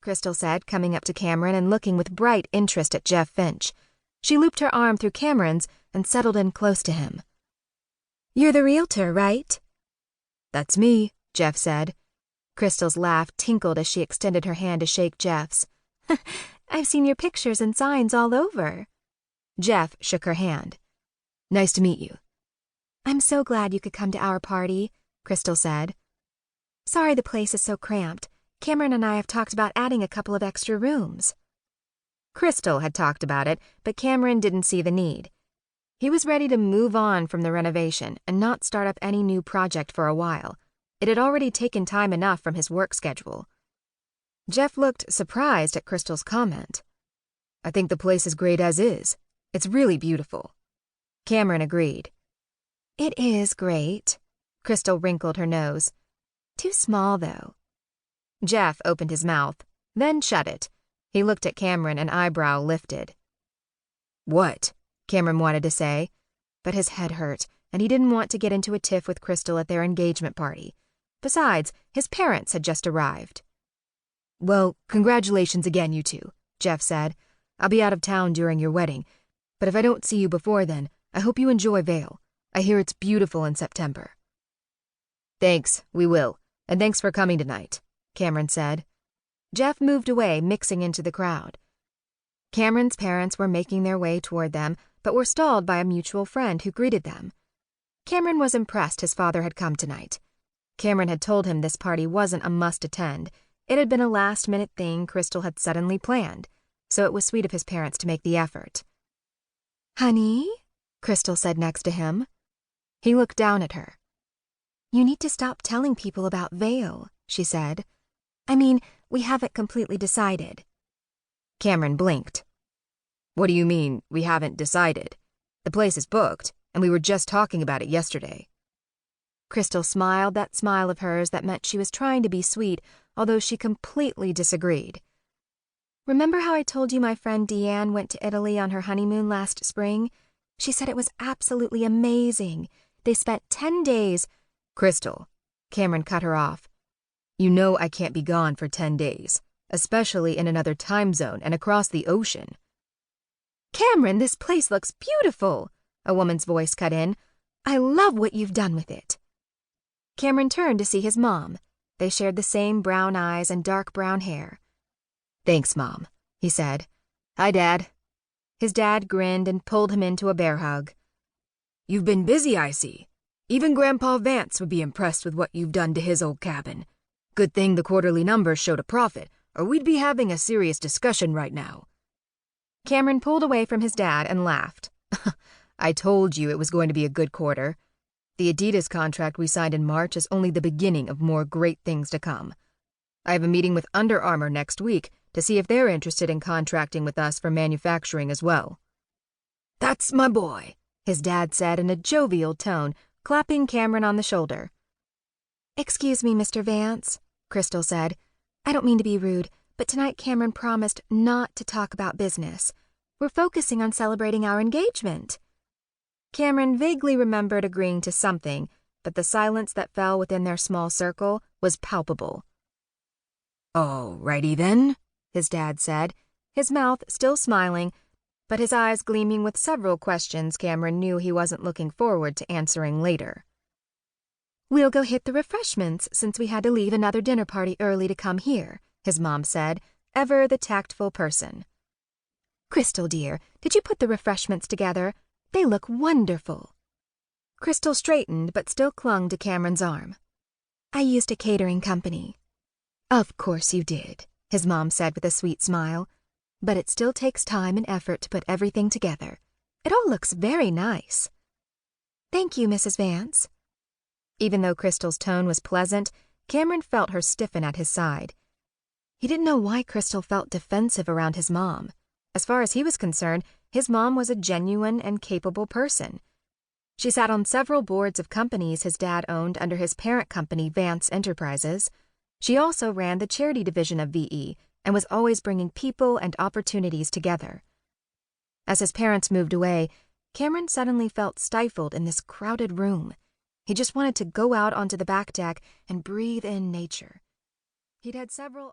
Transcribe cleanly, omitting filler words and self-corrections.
Crystal said, coming up to Cameron and looking with bright interest at Jeff Finch. She looped her arm through Cameron's and settled in close to him. "You're the realtor, right?" "That's me," Jeff said. Crystal's laugh tinkled as she extended her hand to shake Jeff's. "I've seen your pictures and signs all over." Jeff shook her hand. "Nice to meet you." "I'm so glad you could come to our party," Crystal said. "Sorry the place is so cramped. Cameron and I have talked about adding a couple of extra rooms." Crystal had talked about it, but Cameron didn't see the need. He was ready to move on from the renovation and not start up any new project for a while. It had already taken time enough from his work schedule. Jeff looked surprised at Crystal's comment. "I think the place is great as is. It's really beautiful." Cameron agreed. "It is great." Crystal wrinkled her nose. "Too small, though." Jeff opened his mouth, then shut it. He looked at Cameron, an eyebrow lifted. "What?" Cameron wanted to say, but his head hurt, and he didn't want to get into a tiff with Crystal at their engagement party. Besides, his parents had just arrived. "Well, congratulations again, you two," Jeff said. "I'll be out of town during your wedding, but if I don't see you before then, I hope you enjoy Vail. I hear it's beautiful in September." "Thanks, we will, and thanks for coming tonight," Cameron said. Jeff moved away, mixing into the crowd. Cameron's parents were making their way toward them, but were stalled by a mutual friend who greeted them. Cameron was impressed his father had come tonight. Cameron had told him this party wasn't a must-attend. It had been a last-minute thing Crystal had suddenly planned, so it was sweet of his parents to make the effort. "Honey?" Crystal said next to him. He looked down at her. "You need to stop telling people about Vail," she said. "I mean, we haven't completely decided." Cameron blinked. "What do you mean, we haven't decided? The place is booked, and we were just talking about it yesterday." Crystal smiled that smile of hers that meant she was trying to be sweet, although she completely disagreed. "Remember how I told you my friend Deanne went to Italy on her honeymoon last spring? She said it was absolutely amazing. They spent 10 days... "Crystal," Cameron cut her off. "You know I can't be gone for 10 days, especially in another time zone and across the ocean." "Cameron, this place looks beautiful," a woman's voice cut in. "I love what you've done with it." Cameron turned to see his mom. They shared the same brown eyes and dark brown hair. "Thanks, Mom," he said. "Hi, Dad." His dad grinned and pulled him into a bear hug. "You've been busy, I see. Even Grandpa Vance would be impressed with what you've done to his old cabin. Good thing the quarterly numbers showed a profit, or we'd be having a serious discussion right now." Cameron pulled away from his dad and laughed. "I told you it was going to be a good quarter. The Adidas contract we signed in March is only the beginning of more great things to come. I have a meeting with Under Armour next week to see if they're interested in contracting with us for manufacturing as well." "That's my boy," his dad said in a jovial tone, clapping Cameron on the shoulder. "Excuse me, Mr. Vance," Crystal said. "I don't mean to be rude, but tonight Cameron promised not to talk about business. We're focusing on celebrating our engagement." Cameron vaguely remembered agreeing to something, but the silence that fell within their small circle was palpable. "All righty then," his dad said, his mouth still smiling, but his eyes gleaming with several questions Cameron knew he wasn't looking forward to answering later. "We'll go hit the refreshments since we had to leave another dinner party early to come here," his mom said, ever the tactful person. "Crystal, dear, did you put the refreshments together? They look wonderful." Crystal straightened but still clung to Cameron's arm. "I used a catering company." "Of course you did," his mom said with a sweet smile. "But it still takes time and effort to put everything together. It all looks very nice." "Thank you, Mrs. Vance." Even though Crystal's tone was pleasant, Cameron felt her stiffen at his side. He didn't know why Crystal felt defensive around his mom. As far as he was concerned, his mom was a genuine and capable person. She sat on several boards of companies his dad owned under his parent company, Vance Enterprises. She also ran the charity division of VE and was always bringing people and opportunities together. As his parents moved away, Cameron suddenly felt stifled in this crowded room. He just wanted to go out onto the back deck and breathe in nature. He'd had several